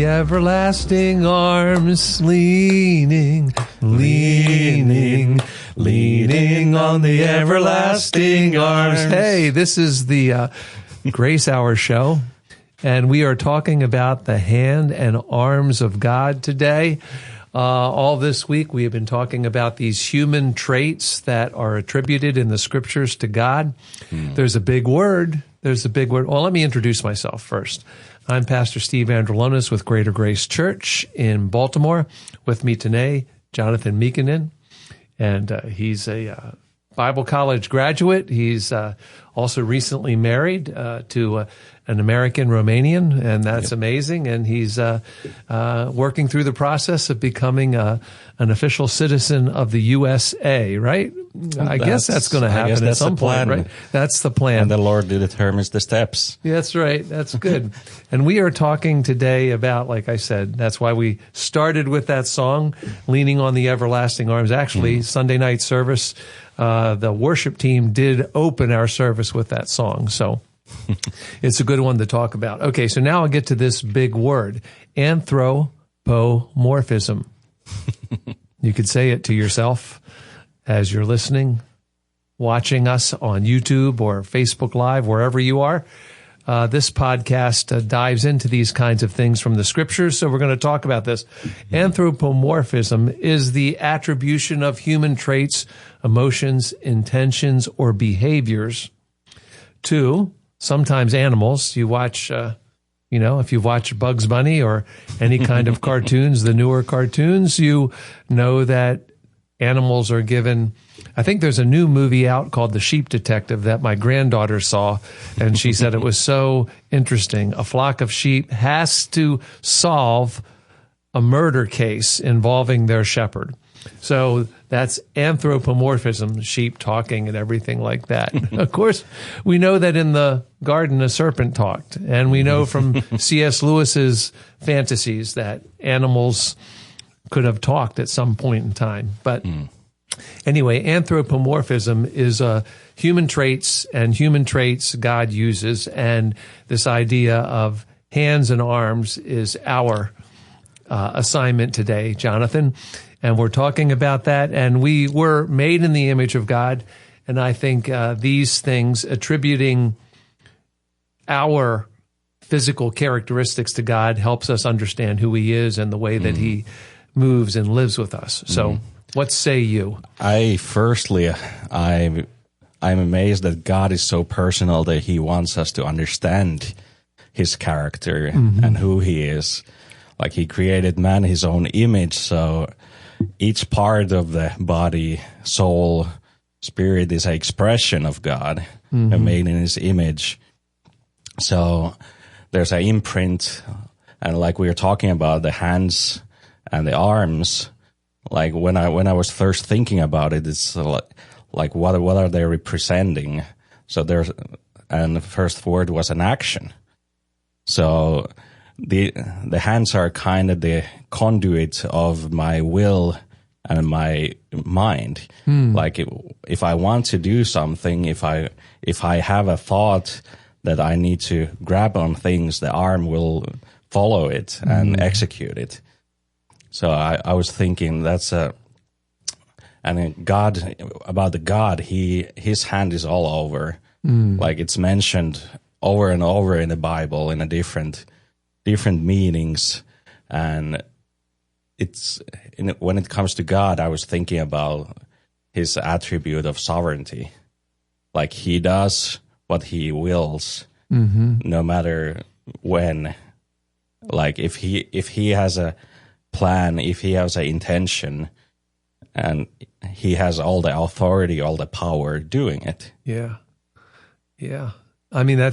the everlasting arms, leaning on the everlasting arms. Hey, this is the Grace Hour show, and we are talking about the hand and arms of God today. All this week, we have been talking about these human traits that are attributed in the scriptures to God. There's a big word. Well, let me introduce myself first. I'm Pastor Steve Andrulonis with Greater Grace Church in Baltimore. With me today, Jonathan Mikkonen, and he's a Bible college graduate. He's also recently married to an American Romanian, and that's amazing. And he's working through the process of becoming an official citizen of the USA, right? I guess that's going to happen at some point, right? That's the plan. And the Lord determines the steps. That's right. That's good. And we are talking today about, like I said, that's why we started with that song, Leaning on the Everlasting Arms. Actually, Sunday night service, the worship team did open our service with that song. So it's a good one to talk about. Okay, so now I'll get to this big word, anthropomorphism. You could say it to yourself as you're listening, watching us on YouTube or Facebook Live, wherever you are. This podcast dives into these kinds of things from the scriptures, so we're going to talk about this. Anthropomorphism is the attribution of human traits, emotions, intentions, or behaviors to sometimes animals. You watch, if you watch Bugs Bunny or any kind of cartoons, the newer cartoons, you know that animals are given. I think there's a new movie out called The Sheep Detective that my granddaughter saw, and she said it was so interesting. A flock of sheep has to solve a murder case involving their shepherd. So that's anthropomorphism, sheep talking and everything like that. Of course, we know that in the garden a serpent talked, and we know from C.S. Lewis's fantasies that animals could have talked at some point in time. But anyway, anthropomorphism is human traits, and human traits God uses, and this idea of hands and arms is our assignment today, Jonathan. And we're talking about that, and we were made in the image of God, and I think these things, attributing our physical characteristics to God, helps us understand who He is and the way that He moves and lives with us. So what say you? I'm amazed that God is so personal that He wants us to understand His character and who He is. Like He created man His own image, so each part of the body, soul, spirit is an expression of God, made in His image. So there's an imprint, and like we were talking about the hands and the arms, like when I was first thinking about it, it's like what are they representing? So and the first word was an action. So the hands are kind of the conduit of my will and my mind. Like if I want to do something, if I have a thought that I need to grab on things, the arm will follow it and execute it. So I was thinking and God, about the God, His hand is all over. Like it's mentioned over and over in the Bible in a different meanings. And when it comes to God, I was thinking about His attribute of sovereignty. Like He does what He wills, no matter when. Like if he has a plan, if He has an intention, and He has all the authority, all the power doing it. Yeah. I mean, I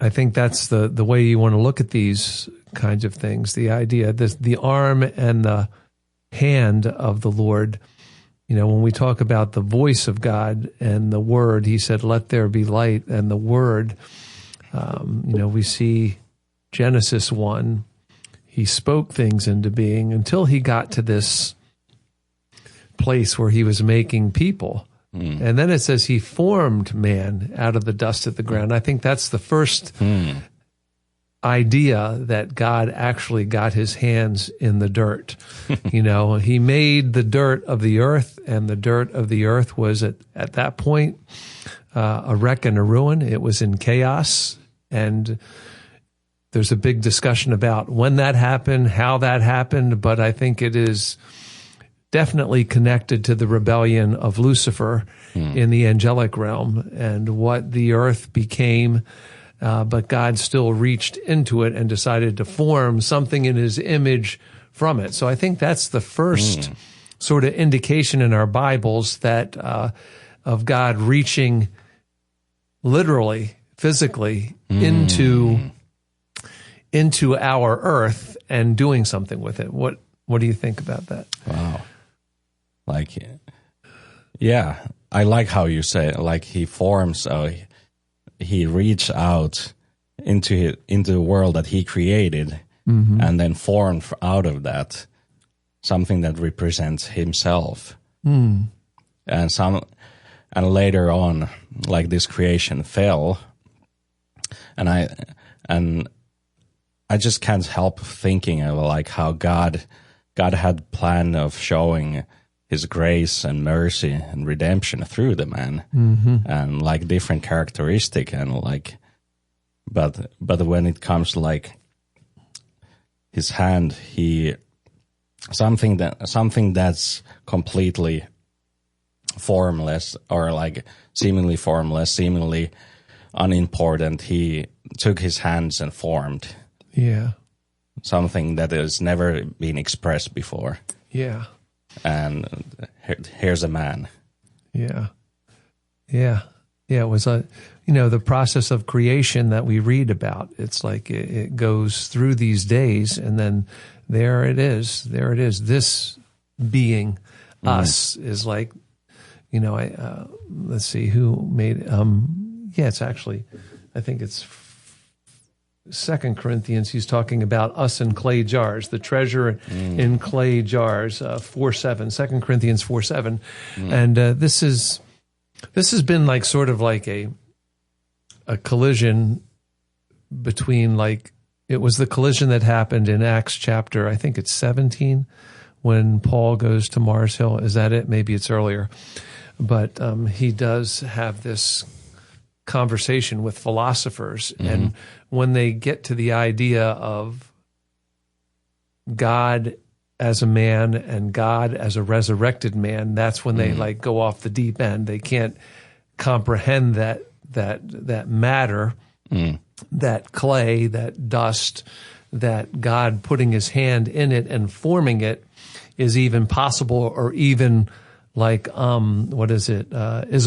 think that's the way you want to look at these kinds of things. The idea, the arm and the hand of the Lord. When we talk about the voice of God and the Word, He said, "Let there be light," and the Word. We see Genesis 1. He spoke things into being until He got to this place where He was making people. And then it says He formed man out of the dust of the ground. I think that's the first idea that God actually got his hands in the dirt. He made the dirt of the earth, and the dirt of the earth was at that point a wreck and a ruin. It was in chaos, and there's a big discussion about when that happened, how that happened, but I think it is definitely connected to the rebellion of Lucifer in the angelic realm and what the earth became. But God still reached into it and decided to form something in his image from it. So I think that's the first sort of indication in our Bibles that of God reaching literally, physically into our earth and doing something with it. What do you think about that? Wow. Yeah, I like how you say, he forms, he reached out into the world that he created and then formed out of that something that represents himself. And later on, this creation fell, and I just can't help thinking of how God had plan of showing his grace and mercy and redemption through the man, and different characteristic, and but when it comes to his hand, something that's completely formless, or seemingly formless, seemingly unimportant, he took his hands and formed something that has never been expressed before. Yeah. And here's a man. Yeah. It was the process of creation that we read about. It's it goes through these days, and then there it is. This being, us, is let's see who made it. It's actually, I think it's 2 Corinthians, he's talking about us in clay jars, the treasure in clay jars, 4:7, 2 Corinthians 4:7. And this has been sort of a collision between it was the collision that happened in Acts chapter, I think it's 17, when Paul goes to Mars Hill. Is that it? Maybe it's earlier. But he does have this conversation with philosophers, and when they get to the idea of God as a man and God as a resurrected man, that's when they go off the deep end. They can't comprehend that matter, that clay, that dust, that God putting his hand in it and forming it is even possible, or even is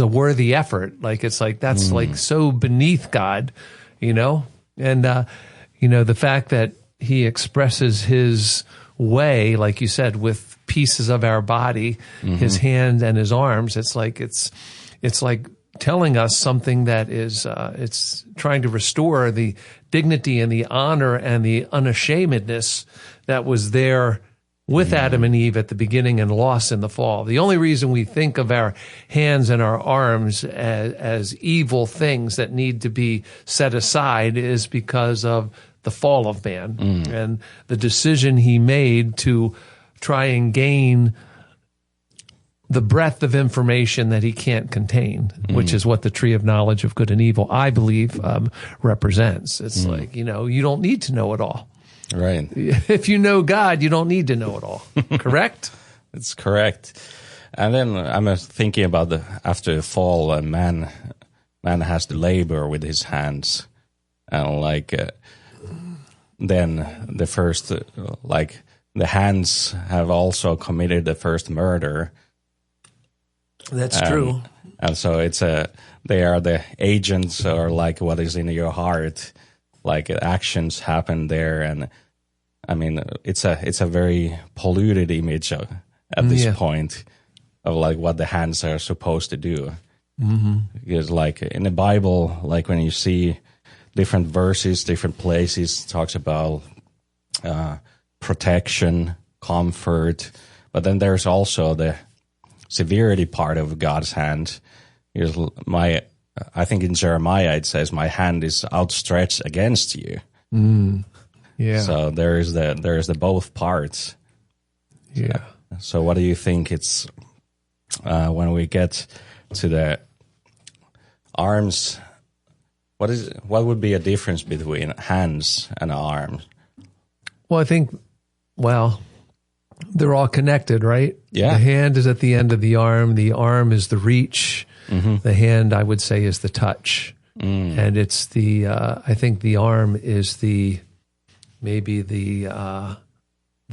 a worthy effort. That's so beneath God, and the fact that he expresses his way, like you said, with pieces of our body, his hand and his arms. It's like telling us something that is, it's trying to restore the dignity and the honor and the unashamedness that was there with Adam and Eve at the beginning and lost in the fall. The only reason we think of our hands and our arms as evil things that need to be set aside is because of the fall of man and the decision he made to try and gain the breadth of information that he can't contain, which is what the tree of knowledge of good and evil, I believe, represents. It's you don't need to know it all. Right. If you know God, you don't need to know it all. Correct? It's correct. And then I'm thinking about after the fall, man has to labor with his hands, and then the first the hands have also committed the first murder. That's true. And so they are the agents, or what is in your heart. Actions happen there, and I mean it's a very polluted image at this point of what the hands are supposed to do. Because in the Bible, when you see different verses, different places, it talks about protection, comfort, but then there's also the severity part of God's hand. I think in Jeremiah it says, "My hand is outstretched against you." Yeah. So there is the both parts. Yeah. So what do you think it's when we get to the arms? What would be a difference between hands and arms? Well, I think, they're all connected, right? Yeah. The hand is at the end of the arm. The arm is the reach. The hand, I would say, is the touch. And it's I think the arm is maybe the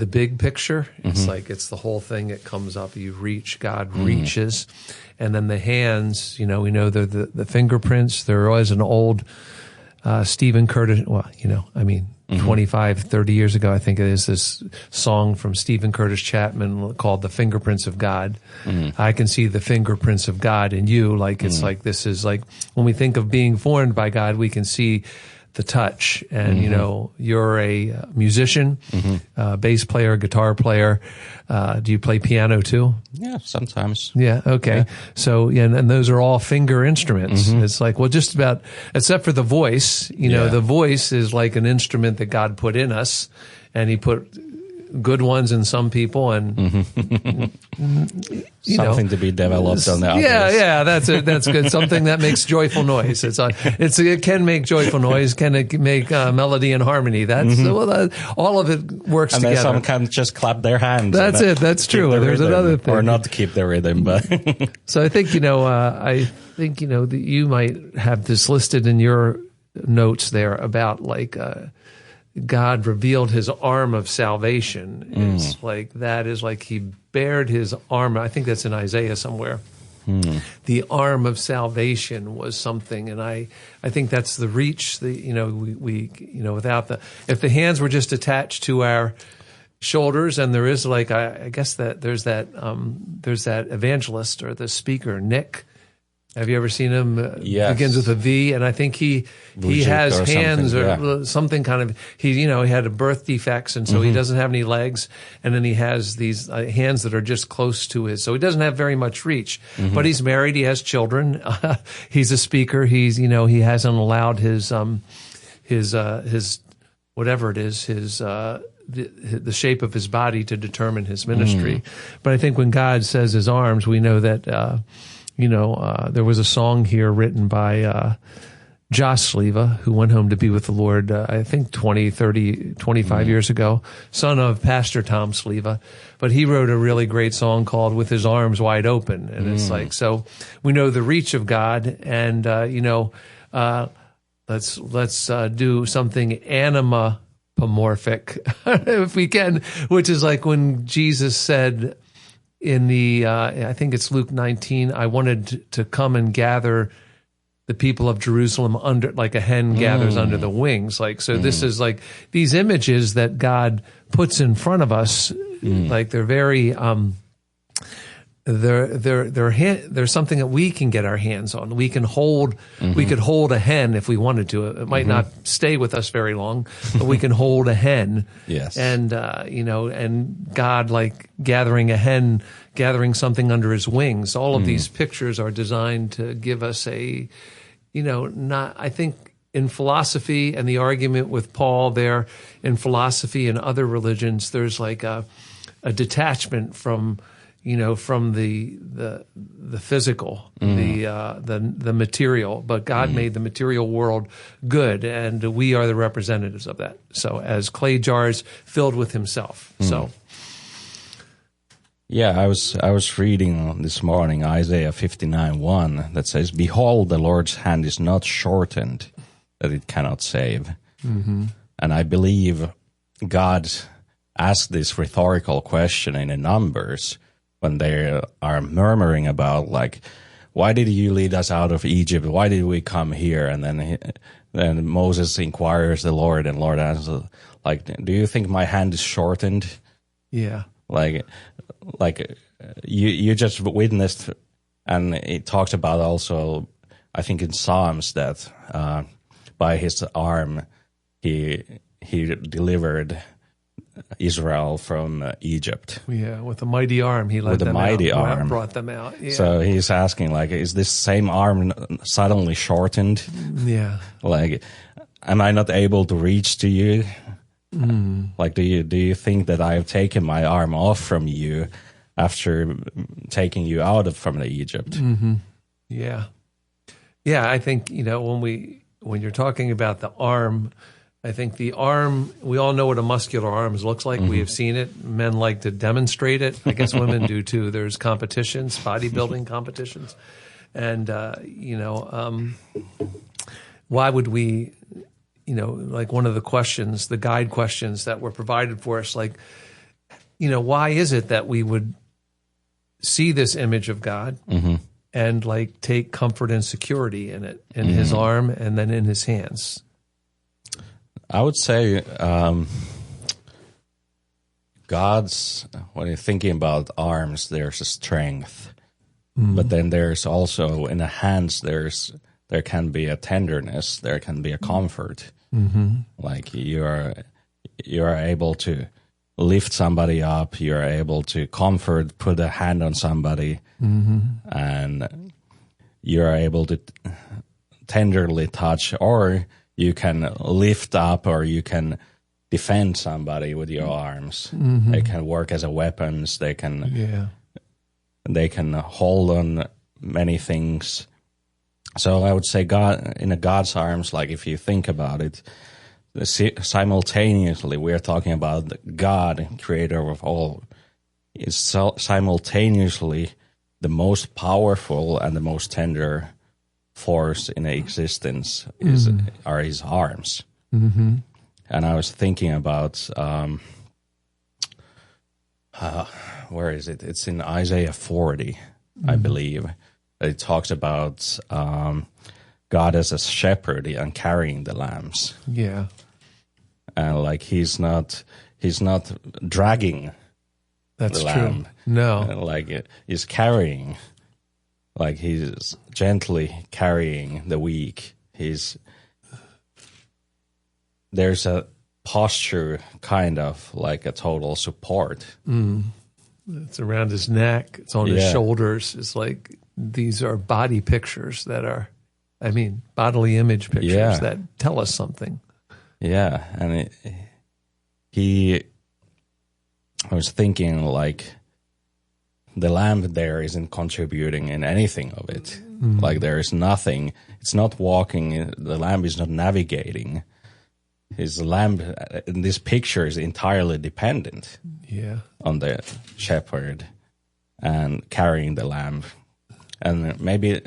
big picture. It's like, it's the whole thing. It comes up, you reach, God reaches. And then the hands, we know they're the fingerprints. There was an old Stephen Curtis, 25, 30 years ago, I think it is, this song from Stephen Curtis Chapman called The Fingerprints of God. I can see the fingerprints of God in you. Like, it's like, this is like, when we think of being formed by God, we can see the touch. And, you're a musician, bass player, guitar player. Do you play piano too? Yeah, sometimes. Yeah. Okay. Yeah. So, and those are all finger instruments. It's like, well, just about, except for the voice, the voice is like an instrument that God put in us, and he put good ones in some people, and something to be developed on the others. Yeah, that's it. That's good. Something that makes joyful noise. It can make joyful noise. Can it make melody and harmony? That's all of it works and together. And then some can just clap their hands. That's it. That's true. There's another thing, or not to keep the rhythm, but so I think that you might have this listed in your notes there about like. God revealed his arm of salvation. It's like, that is like he bared his arm. I think that's in Isaiah somewhere. The arm of salvation was something. And I think that's the reach, without if the hands were just attached to our shoulders, and there is like, I guess that there's that evangelist or the speaker, Nick. Have you ever seen him? Yes. Begins with a V, and I think he has hands or something kind of. He had birth defects, and so he doesn't have any legs, and then he has these hands that are just close to his. So he doesn't have very much reach, but he's married. He has children. He's a speaker. He hasn't allowed his whatever it is, the shape of his body to determine his ministry. But I think when God says his arms, we know that. There was a song here written by Josh Sleva, who went home to be with the Lord, I think 20, 30, 25 years ago, son of Pastor Tom Sleva. But he wrote a really great song called With His Arms Wide Open. And it's like, so we know the reach of God, and, let's do something anamorphic, if we can, which is like when Jesus said, in I think it's Luke 19, I wanted to come and gather the people of Jerusalem under, like a hen gathers under the wings. Like, so this is like these images that God puts in front of us, like they're very, they're something that we can get our hands on. We can hold, we could hold a hen if we wanted to. It might not stay with us very long, but we can hold a hen. Yes. And, and God, like gathering a hen, gathering something under his wings. All of these pictures are designed to give us I think in philosophy and the argument with Paul there, in philosophy and other religions, there's like a detachment from the physical, the material, but God made the material world good, and we are the representatives of that. So as clay jars filled with himself. So. Yeah, I was reading this morning Isaiah 59:1 that says, "Behold, the Lord's hand is not shortened, that it cannot save." And I believe God asked this rhetorical question in the Numbers when they are murmuring about, like, why did you lead us out of Egypt? Why did we come here? And then Moses inquires the Lord, and Lord answers, like, do you think my hand is shortened? Yeah. Like you just witnessed, and it talks about also, I think in Psalms, that by his arm he delivered Israel from Egypt. Yeah, with a mighty arm he led them out. With a mighty arm. Brought them out. Yeah. So he's asking, like, is this same arm suddenly shortened? Yeah. Like, am I not able to reach to you? Like, do you think that I have taken my arm off from you after taking you out from Egypt? Yeah. Yeah, I think, when you're talking about the arm, I think the arm, we all know what a muscular arm looks like. We have seen it. Men like to demonstrate it. I guess women do too. There's competitions, bodybuilding competitions. And, why would we, like one of the questions, the guide questions that were provided for us, like, why is it that we would see this image of God and like take comfort and security in it, in his arm and then in his hands? I would say God's, when you're thinking about arms, there's a strength. But then there's also, in the hands, there can be a tenderness, there can be a comfort. Like you are able to lift somebody up, you're able to comfort, put a hand on somebody, and you're able to tenderly touch, or you can lift up, or you can defend somebody with your arms. They can work as a weapons. They can hold on many things. So I would say God, in a God's arms, like if you think about it, simultaneously we're talking about God, creator of all, is simultaneously the most powerful and the most tender force in existence are his arms. And I was thinking about where is it? It's in Isaiah 40, I believe. It talks about God as a shepherd and carrying the lambs. Yeah. And like he's not dragging That's the lamb. True. No. Like he's carrying, like he's gently carrying the weak. There's a posture, kind of like a total support. It's around his neck. It's on his shoulders. It's like these are body pictures that are, bodily image pictures that tell us something. Yeah, and I was thinking like the lamb there isn't contributing in anything of it. Like there is nothing. It's not walking. The lamb is not navigating. His lamb in this picture is entirely dependent on the shepherd and carrying the lamb. And maybe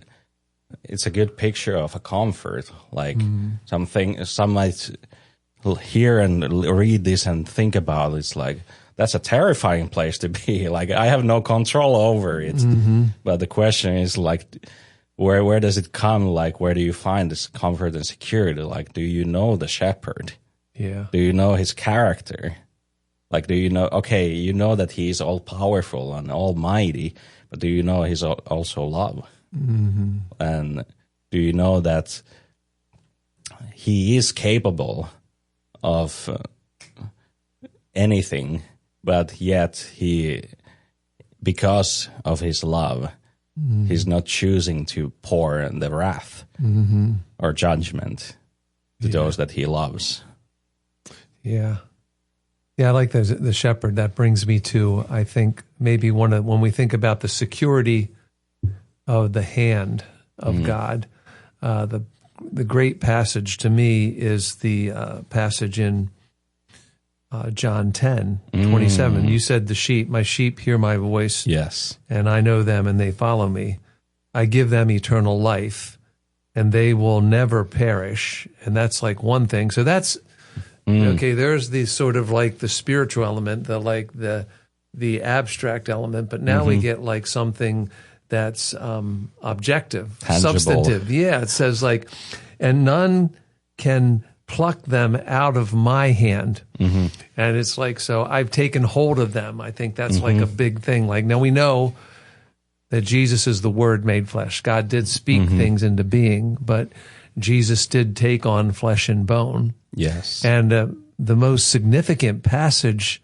it's a good picture of a comfort. Like some might hear and read this and think about it. It's like, that's a terrifying place to be. Like, I have no control over it. But the question is like, where does it come? Like, where do you find this comfort and security? Like, do you know the shepherd? Yeah. Do you know his character? Like, do you know, okay, you know that he's all powerful and almighty, but do you know he's also love? And do you know that he is capable of anything, but yet because of his love, he's not choosing to pour the wrath or judgment to those that he loves. Yeah. Yeah, I like the shepherd. That brings me to, I think, maybe when we think about the security of the hand of God, the great passage to me is the passage in John 10:27. You said my sheep hear my voice. Yes. And I know them and they follow me. I give them eternal life and they will never perish. And that's like one thing. So that's, okay, there's the sort of like the spiritual element, the abstract element, but now we get like something that's objective, tangible, substantive. Yeah, it says like, and none can pluck them out of my hand. And it's like, so I've taken hold of them. I think that's like a big thing. Like, now we know that Jesus is the Word made flesh. God did speak things into being, but Jesus did take on flesh and bone. Yes. And the most significant passage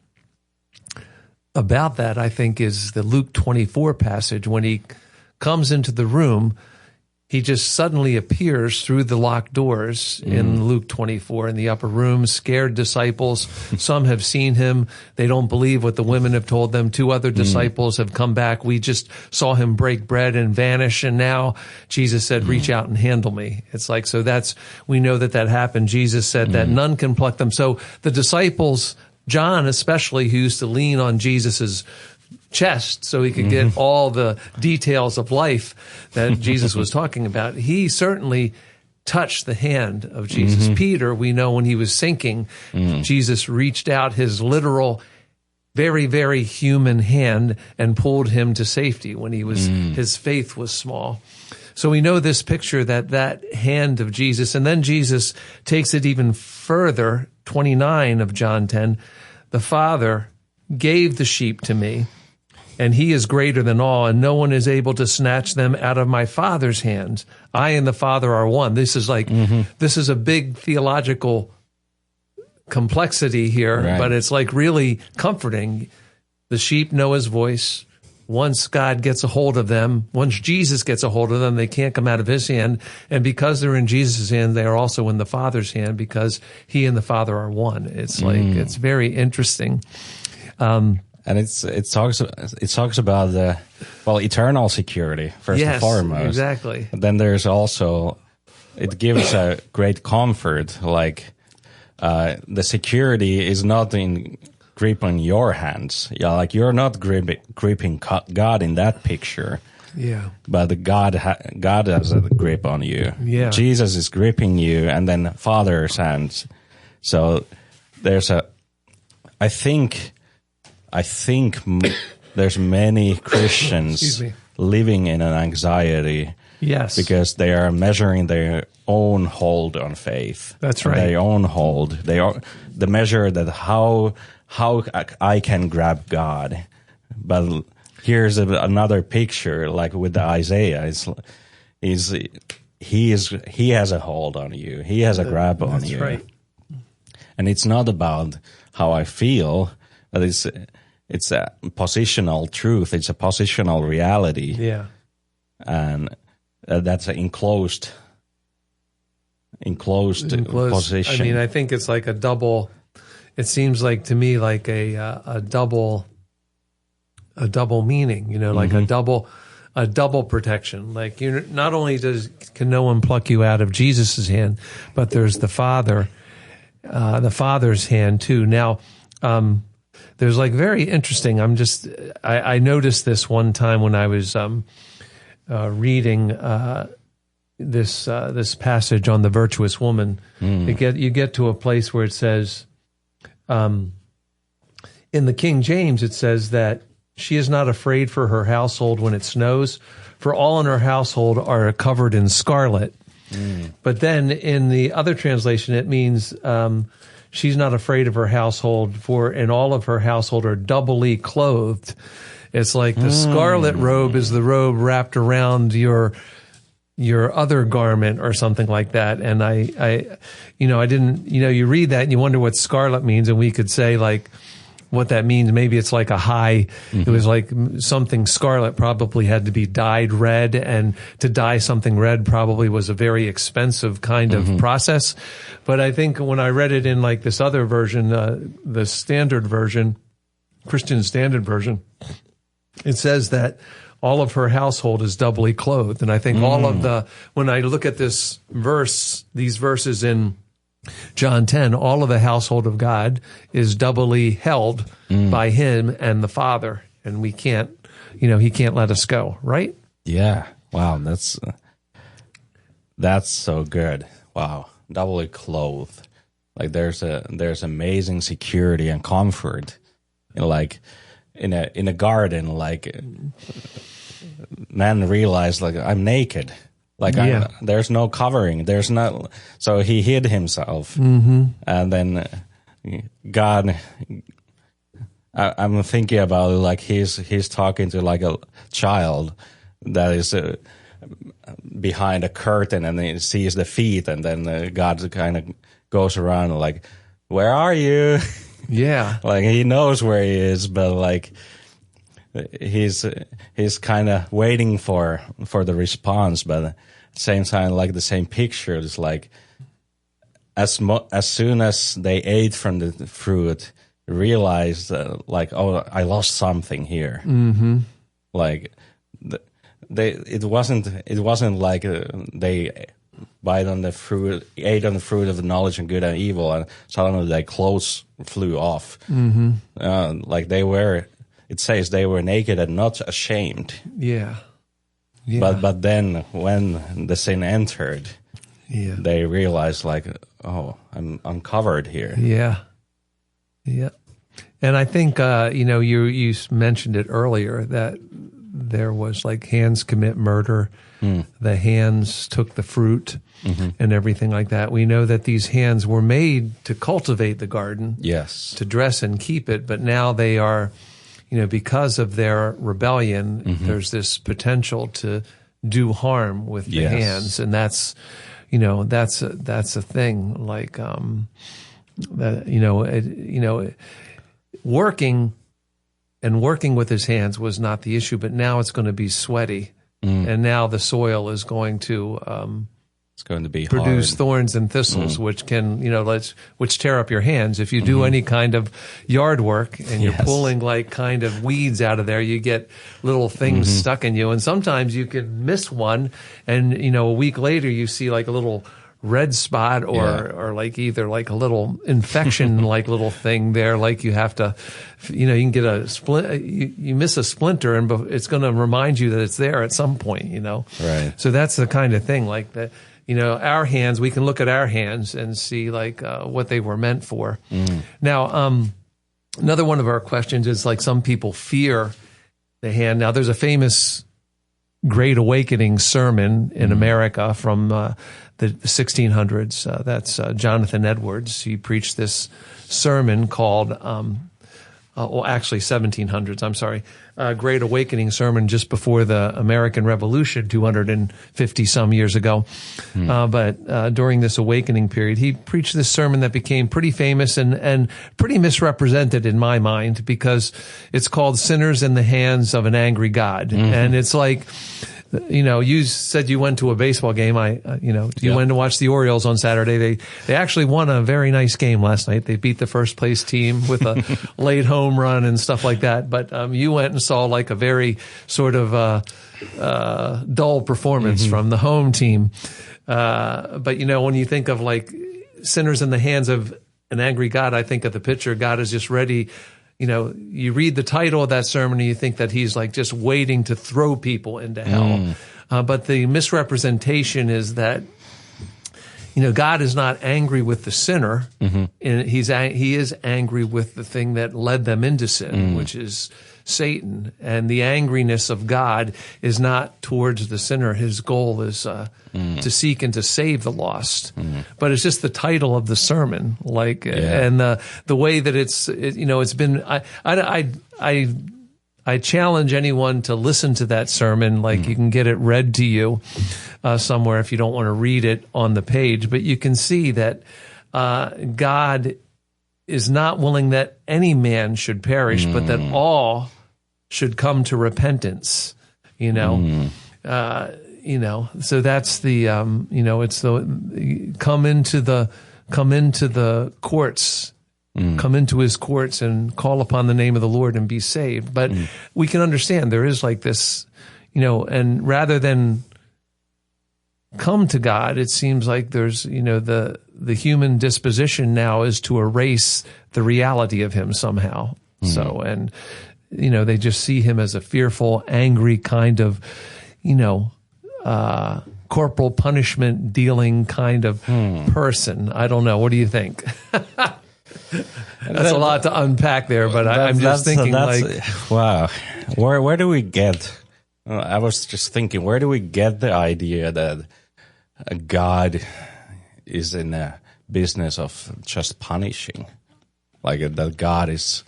about that, I think, is the Luke 24 passage when he comes into the room he just suddenly appears through the locked doors in Luke 24 in the upper room, scared disciples. Some have seen him. They don't believe what the women have told them. 2 other disciples have come back. We just saw him break bread and vanish. And now Jesus said, reach out and handle me. It's like, so we know that happened. Jesus said that none can pluck them. So the disciples, John especially, who used to lean on Jesus's chest so he could get all the details of life that Jesus was talking about, he certainly touched the hand of Jesus. Peter, we know when he was sinking, Jesus reached out his literal, very, very human hand and pulled him to safety when his faith was small. So we know this picture, that hand of Jesus. And then Jesus takes it even further, 29 of John 10, the Father gave the sheep to me, and he is greater than all, and no one is able to snatch them out of my Father's hands. I and the Father are one. This is this is a big theological complexity here, right. But it's like really comforting. The sheep know his voice. Once God gets a hold of them, once Jesus gets a hold of them, they can't come out of his hand. And because they're in Jesus' hand, they are also in the Father's hand, because he and the Father are one. It's it's very interesting. And it talks about the eternal security first and foremost. Exactly. And then there's also, it gives a great comfort. Like the security is not in gripping your hands. Yeah, like you're not gripping God in that picture. Yeah. But God has a grip on you. Yeah. Jesus is gripping you, and then Father's hands. So there's I think there's many Christians living in an anxiety. Yes. Because they are measuring their own hold on faith. That's right. Their own hold. They are the measure that how I can grab God. But here's another picture, like with Isaiah. He has a hold on you. He has a grab on you. That's right. And it's not about how I feel, but it's a positional truth. It's a positional reality. Yeah. And that's an enclosed position. I mean, I think it's like a double. It seems like to me like a double meaning. You know, like a double protection. Like you, not only can no one pluck you out of Jesus's hand, but there's the Father's hand too. Now, there's like very interesting. I noticed this one time when I was reading this passage on the virtuous woman. You get to a place where it says, in the King James, it says that she is not afraid for her household when it snows, for all in her household are covered in scarlet. But then in the other translation, it means she's not afraid of her household, for in all of her household are doubly clothed. It's like the scarlet robe is the robe wrapped around your other garment or something like that. And I didn't, you read that and you wonder what scarlet means. And we could say like what that means. Maybe it's like a high, it was like something scarlet probably had to be dyed red, and to dye something red probably was a very expensive kind of process. But I think when I read it in like this other version, the standard version, Christian Standard Version, it says that all of her household is doubly clothed. And I think all of when I look at these verses in John 10, all of the household of God is doubly held by him and the Father. And we can't, he can't let us go, right? Yeah. Wow. That's so good. Wow. Doubly clothed. Like there's amazing security and comfort. Like in a garden, like man realized like I'm naked. Like there's no covering. There's not. So he hid himself, and then God. I'm thinking about it like he's talking to like a child that is behind a curtain, and he sees the feet, and then God kind of goes around like, "Where are you?" Yeah, like he knows where he is, but like he's kind of waiting for the response, but at the same time, like the same picture is like as soon as they ate from the fruit, realized like, oh, I lost something here. Mm-hmm. Like it wasn't like they ate on the fruit of the knowledge of good and evil, and suddenly their clothes flew off. Mm-hmm. Like it says they were naked and not ashamed. Yeah. Yeah. But then when the sin entered, they realized like, oh, I'm uncovered here. Yeah. Yeah. And I think, you mentioned it earlier that there was like hands commit murder. The hands took the fruit and everything like that. We know that these hands were made to cultivate the garden. Yes. To dress and keep it. But now they are, because of their rebellion, there's this potential to do harm with the hands. And that's, that's a thing. Like, working with his hands was not the issue, but now it's going to be sweaty. And now the soil is going to it's going to be produce hard. Thorns and thistles, which can which tear up your hands. If you do any kind of yard work and you're pulling like kind of weeds out of there, you get little things stuck in you, and sometimes you can miss one, and a week later you see like a little red spot or like either like a little infection like little thing there, like you have to you can get a splint, you miss a splinter, and it's going to remind you that it's there at some point. Right. So that's the kind of thing like that. Our hands, we can look at our hands and see like what they were meant for. Now another one of our questions is like some people fear the hand. Now there's a famous Great Awakening sermon in America from the 1600s. That's Jonathan Edwards. He preached this sermon called, actually 1700s, I'm sorry, Great Awakening sermon just before the American Revolution 250 some years ago. But during this awakening period, he preached this sermon that became pretty famous and pretty misrepresented in my mind, because it's called Sinners in the Hands of an Angry God. And it's like, you said you went to a baseball game. You went to watch the Orioles on Saturday. They actually won a very nice game last night. They beat the first place team with a late home run and stuff like that. But you went and saw like a very sort of dull performance from the home team. But when you think of like sinners in the hands of an angry God, I think of the picture. God is just ready. You read the title of that sermon and you think that he's like just waiting to throw people into hell. But the misrepresentation is that, God is not angry with the sinner, and he is angry with the thing that led them into sin, which is Satan. And the angriness of God is not towards the sinner. His goal is to seek and to save the lost. But it's just the title of the sermon, and the way that it's been. I challenge anyone to listen to that sermon. Like you can get it read to you somewhere if you don't want to read it on the page. But you can see that God is not willing that any man should perish, but that all should come to repentance. So that's the it's the come into the courts. Come into his courts and call upon the name of the Lord and be saved. But we can understand there is like this, and rather than come to God, it seems like there's, the human disposition now is to erase the reality of him somehow. So, and, they just see him as a fearful, angry kind of, corporal punishment dealing kind of person. I don't know. What do you think? That's a lot to unpack there, but I'm just thinking wow, where do we get, I was just thinking, where do we get the idea that God is in a business of just punishing? Like that God is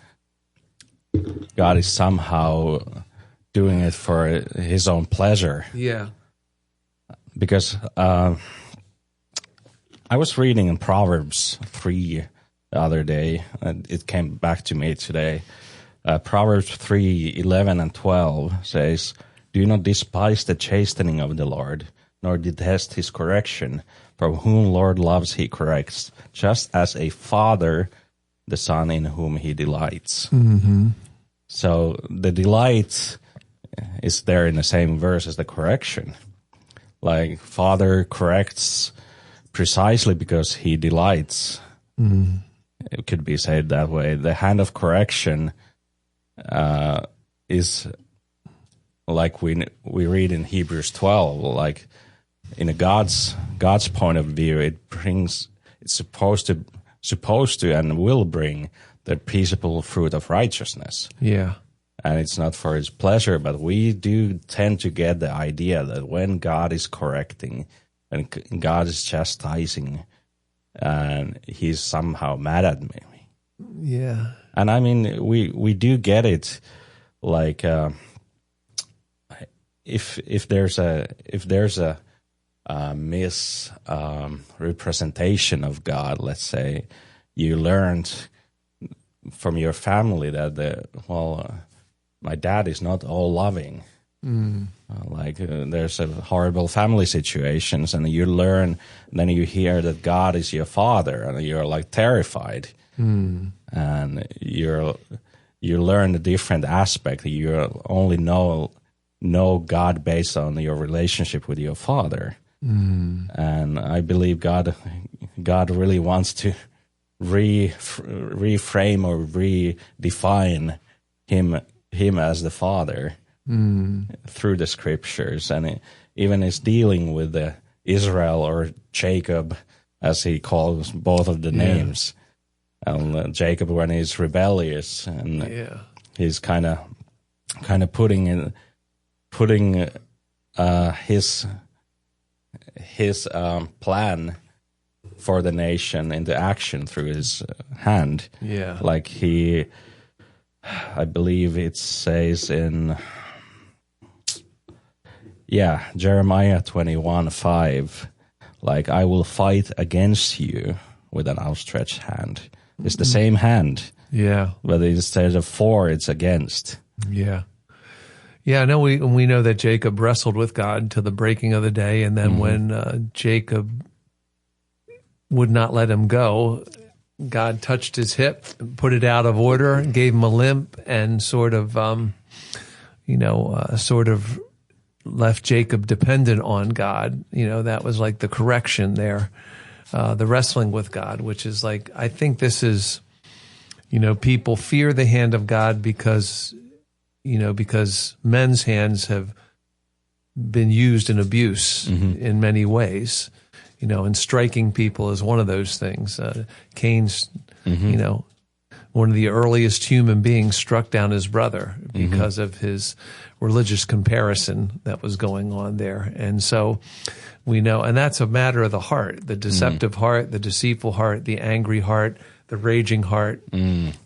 somehow doing it for his own pleasure. Yeah. Because I was reading in Proverbs 3 the other day, and it came back to me today, Proverbs 3:11 and 12 says, "Do not despise the chastening of the Lord, nor detest his correction. For whom Lord loves, he corrects, just as a father the son in whom he delights." Mm-hmm. So the delight is there in the same verse as the correction. Like, Father corrects precisely because he delights. Mm. It could be said that way. The hand of correction is, like we read in Hebrews 12, like, in a God's point of view, it's supposed to and will bring the peaceable fruit of righteousness. Yeah. And it's not for his pleasure, but we do tend to get the idea that when God is correcting and God is chastising, and he's somehow mad at me. Yeah. And I mean, we do get it. Like, if there's a misrepresentation of God, let's say, you learned from your family that my dad is not all loving. Mm. There's a horrible family situations, and you learn, and then you hear that God is your father, and you're like terrified. Mm. And you learn a different aspect. You only know God based on your relationship with your father. Mm. And I believe God really wants to reframe or redefine him as the father through the scriptures, and even is dealing with the Israel, or Jacob, as he calls both of the names. And Jacob, when he's rebellious, and he's kind of putting his plan for the nation into action through his hand. Yeah. Like I believe it says in Jeremiah 21:5, like, I will fight against you with an outstretched hand. It's the same hand. Yeah. But instead of for, it's against. Yeah. Yeah, no, we know that Jacob wrestled with God to the breaking of the day, and then when Jacob would not let him go, God touched his hip, put it out of order, gave him a limp, and sort of left Jacob dependent on God. That was like the correction there, the wrestling with God, which is like, I think this is, people fear the hand of God because men's hands have been used in abuse in many ways. And striking people is one of those things. Cain's, one of the earliest human beings struck down his brother because of his religious comparison that was going on there. And so we know, and that's a matter of the heart, the deceptive heart, the deceitful heart, the angry heart, the raging heart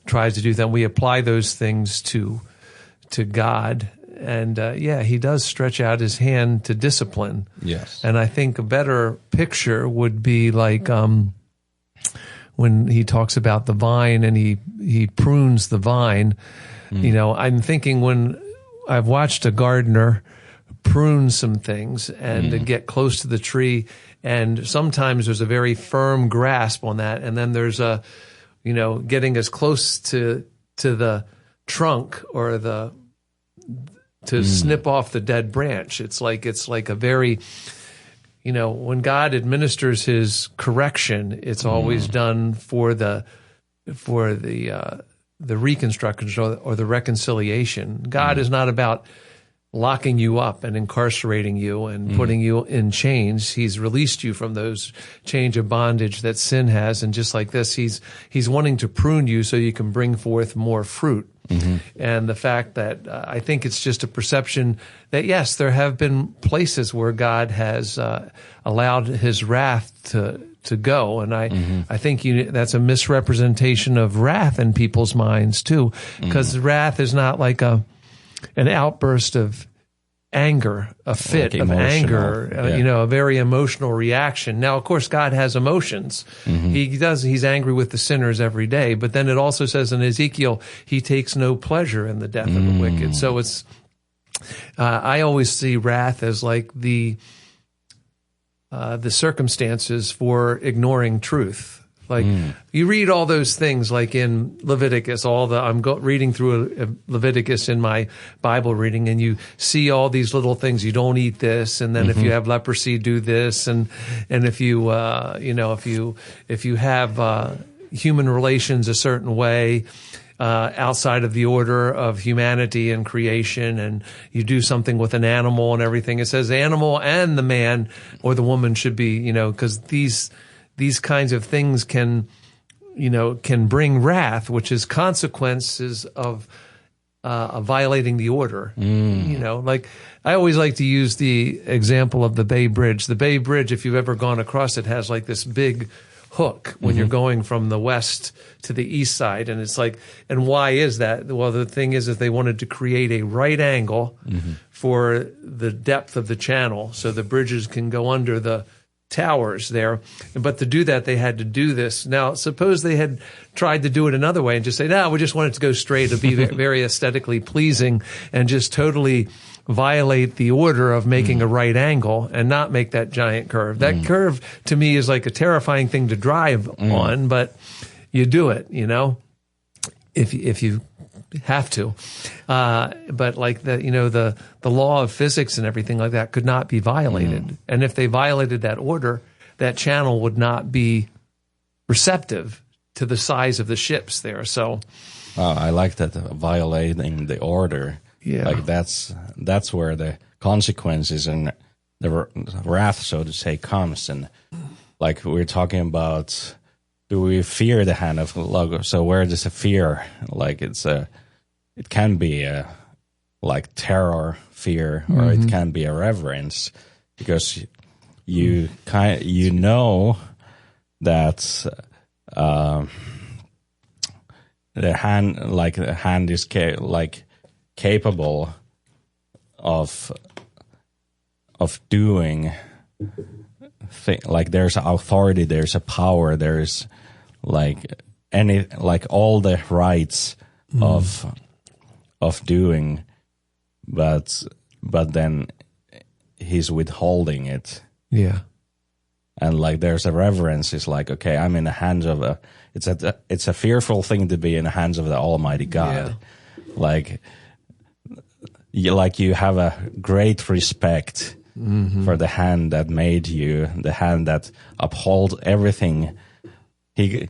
tries to do that. We apply those things to God. And he does stretch out his hand to discipline. Yes. And I think a better picture would be like when he talks about the vine and he prunes the vine. I'm thinking when I've watched a gardener prune some things and to get close to the tree, and sometimes there's a very firm grasp on that, and then there's a, getting as close to the trunk or to snip off the dead branch. It's like a very, when God administers his correction, it's always done for the reconstruction or the reconciliation. God is not about locking you up and incarcerating you and putting you in chains. He's released you from those chains of bondage that sin has. And just like this, he's wanting to prune you so you can bring forth more fruit. And the fact that I think it's just a perception that, yes, there have been places where God has allowed his wrath to go. And I think that's a misrepresentation of wrath in people's minds too, because wrath is not like an outburst of anger, a fit like of anger, yeah. a very emotional reaction. Now, of course, God has emotions. He's angry with the sinners every day, but then it also says in Ezekiel, he takes no pleasure in the death of the wicked. So it's, I always see wrath as like the circumstances for ignoring truth. Like you read all those things, like in Leviticus, reading through Leviticus in my Bible reading, and you see all these little things. You don't eat this, and then if you have leprosy, do this, and if you if you have human relations a certain way, outside of the order of humanity and creation, and you do something with an animal and everything. It says the animal and the man or the woman should be, because these kinds of things can bring wrath, which is consequences of violating the order. Like I always like to use the example of the Bay Bridge. The Bay Bridge, if you've ever gone across it, has like this big hook when you're going from the west to the east side. And it's like, and why is that? Well, the thing is they wanted to create a right angle for the depth of the channel so the bridges can go under the towers there. But to do that, they had to do this. Now, suppose they had tried to do it another way and just say, no, we just want it to go straight, to be very aesthetically pleasing, and just totally violate the order of making a right angle and not make that giant curve. That curve to me is like a terrifying thing to drive on, but you do it, if you have to. But like the law of physics and everything like that could not be violated. And if they violated that order, that channel would not be receptive to the size of the ships there. So, I like that, violating the order. Yeah. Like that's where the consequences and the wrath, so to say, comes. And like we're talking about, do we fear the hand of God? So where does the fear? Like it can be a like terror, fear, or it can be a reverence, because you know that the hand is capable of doing like there's authority, there's a power, there's all the rights of doing, but then he's withholding it. Yeah. And like there's a reverence. It's like, okay, I'm in the hands of it's a fearful thing to be in the hands of the Almighty God. Yeah. Like you have a great respect for the hand that made you, the hand that upholds everything. He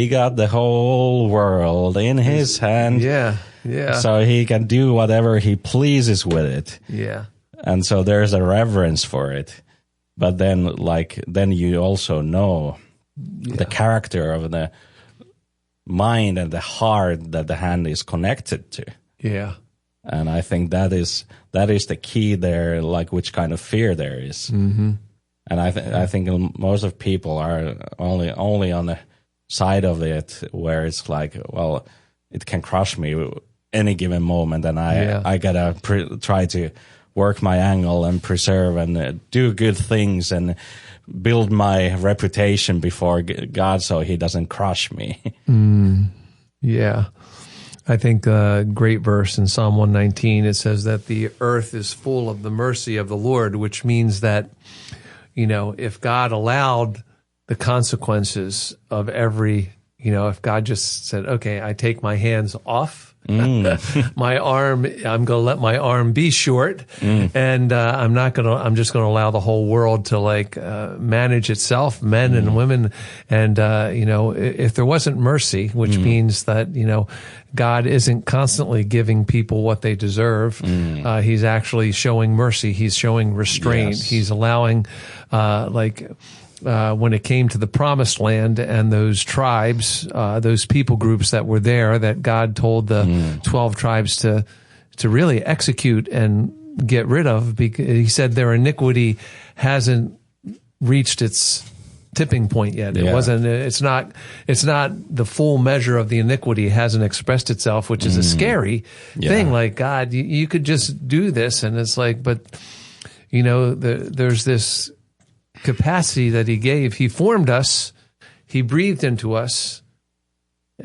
got the whole world in his hand. Yeah, yeah. So he can do whatever he pleases with it. Yeah. And so there's a reverence for it. But then you also know the character of the mind and the heart that the hand is connected to. Yeah. And I think that is the key there, like which kind of fear there is. Mm-hmm. And I think most of people are only on the side of it where it's like, well, it can crush me any given moment, and I gotta try to work my angle and preserve and do good things and build my reputation before God so he doesn't crush me. Yeah. I think a great verse in Psalm 119, it says that the earth is full of the mercy of the Lord, which means that, if God allowed the consequences of if God just said, okay, I take my hands off, my arm, I'm going to let my arm be short, and I'm just going to allow the whole world to manage itself, men and women. And, if there wasn't mercy, which means that, God isn't constantly giving people what they deserve. He's actually showing mercy. He's showing restraint. Yes. He's allowing, when it came to the promised land and those tribes, those people groups that were there, that God told the 12 tribes to really execute and get rid of, because he said their iniquity hasn't reached its tipping point yet. It wasn't, it's not the full measure of the iniquity hasn't expressed itself, which is a scary thing. Like, God, you could just do this. And it's like, but there's this capacity that he gave. He formed us. He breathed into us.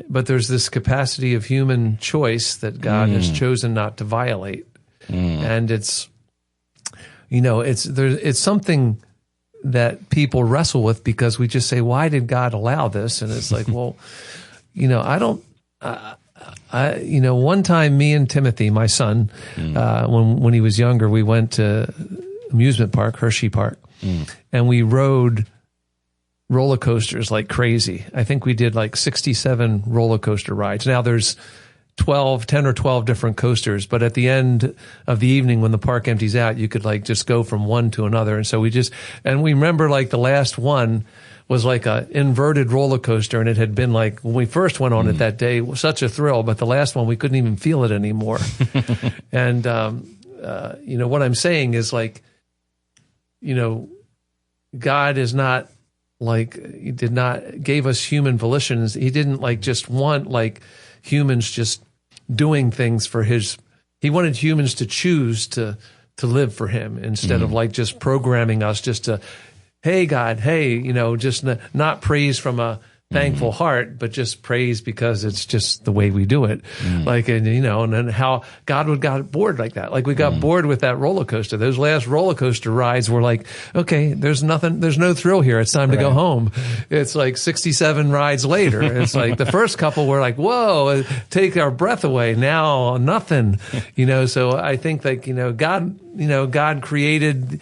But there's this capacity of human choice that God has chosen not to violate. And it's something that people wrestle with, because we just say, why did God allow this? And it's like, well, one time me and Timothy, my son, when he was younger, we went to amusement park, Hershey Park, and we rode roller coasters like crazy. I think we did like 67 roller coaster rides. Now there's 10 or 12 different coasters, but at the end of the evening when the park empties out, you could like just go from one to another. And so we remember like the last one was like a inverted roller coaster, and it had been like, when we first went on it that day, it was such a thrill, but the last one we couldn't even feel it anymore. And what I'm saying is, like, God is not like, he did not gave us human volitions. He didn't like just want like humans just doing things for he wanted humans to choose to live for him, instead of like just programming us just to, hey God, hey, just not praise from a thankful heart, but just praise because it's just the way we do it. Like, and then how God got bored like that. Like we got bored with that roller coaster. Those last roller coaster rides were like, okay, there's no thrill here. It's time to go home. It's like 67 rides later. It's like the first couple were like, whoa, take our breath away. Now nothing, so I think like, God created,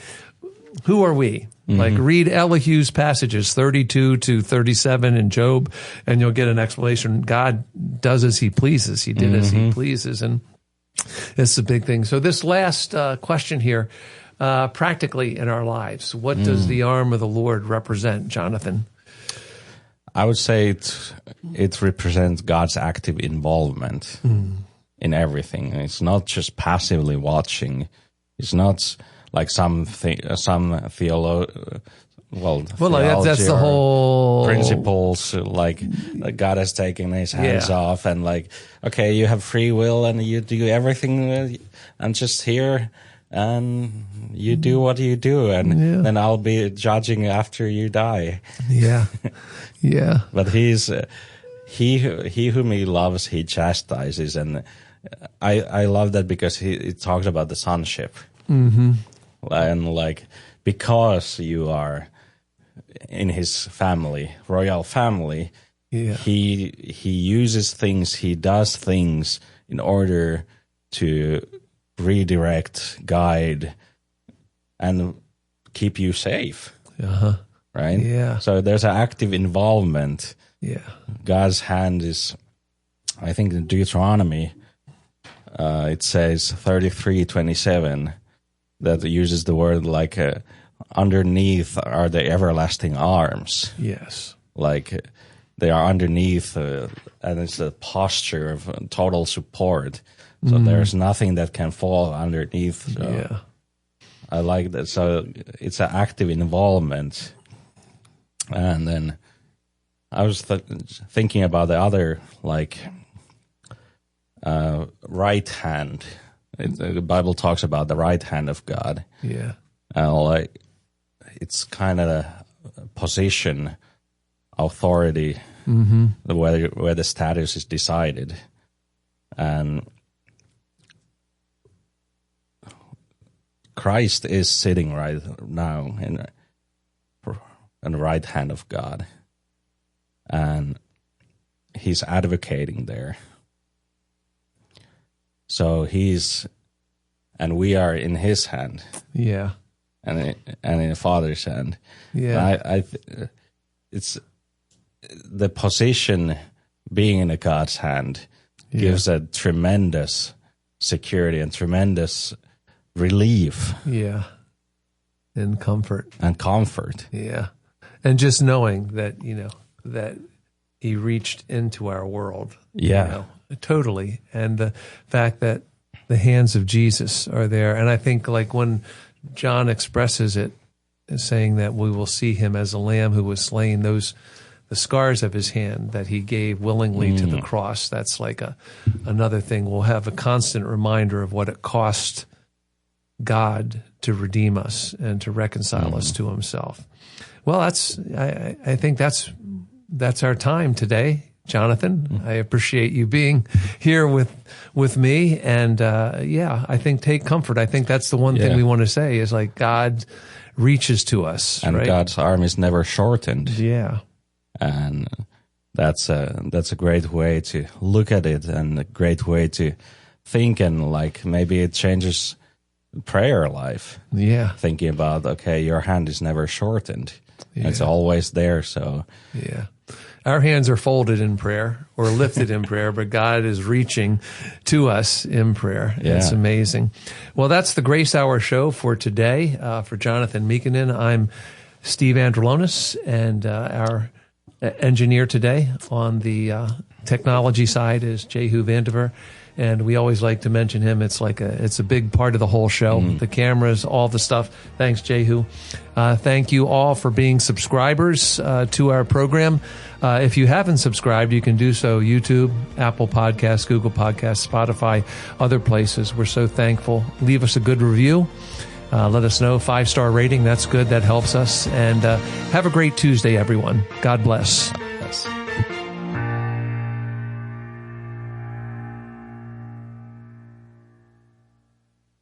who are we? Like read Elihu's passages 32 to 37 in Job, and you'll get an explanation. God does as he pleases. He did as he pleases. And it's a big thing. So this last question here, practically in our lives, what does the arm of the Lord represent, Jonathan? I would say it represents God's active involvement in everything. It's not just passively watching. It's not like some theology, that's the whole principles, like God has taken his hands off, and like, okay, you have free will and you do everything, and just here, and you do what you do, and then I'll be judging after you die. Yeah. But he whom he loves, he chastises, and I love that because he talks about the sonship. And like, because you are in his family, royal family, he uses things, he does things in order to redirect, guide, and keep you safe. Right? Yeah. So there's an active involvement. Yeah. God's hand is, I think in Deuteronomy, it says 33:27. That uses the word like underneath are the everlasting arms. Yes. Like they are underneath, and it's the posture of total support. So there's nothing that can fall underneath. So I like that. So it's an active involvement. And then I was thinking about the other, like, right hand. The Bible talks about the right hand of God. Yeah. Like it's kind of a position, authority, where the status is decided. And Christ is sitting right now on the right hand of God. And he's advocating there. So and we are in his hand. Yeah. And in the Father's hand. Yeah. It's the position being in a God's hand gives a tremendous security and tremendous relief. Yeah. And comfort. Yeah. And just knowing that, that he reached into our world. Yeah. Totally. And the fact that the hands of Jesus are there. And I think like when John expresses it saying that we will see him as a lamb who was slain, the scars of his hand that he gave willingly to the cross. That's like another thing. We'll have a constant reminder of what it cost God to redeem us and to reconcile us to himself. Well, I think that's our time today, Jonathan. I appreciate you being here with me. And I think take comfort. I think that's the one thing we want to say is like God reaches to us. And right? God's arm is never shortened. Yeah. And that's a great way to look at it, and a great way to think, and like maybe it changes prayer life. Yeah. Thinking about, okay, your hand is never shortened. Yeah. It's always there. So yeah. Our hands are folded in prayer or lifted in prayer, but God is reaching to us in prayer. Yeah. It's amazing. Well, that's the Grace Hour show for today. For Jonathan Mikkonen, I'm Steve Andrulonis, and our engineer today on the technology side is Jehu Vandiver. And we always like to mention him. It's a big part of the whole show. The cameras, all the stuff. Thanks, Jehu. Thank you all for being subscribers to our program. If you haven't subscribed, you can do so. YouTube, Apple Podcasts, Google Podcasts, Spotify, other places. We're so thankful. Leave us a good review. Let us know. 5-star rating. That's good. That helps us. And have a great Tuesday, everyone. God bless.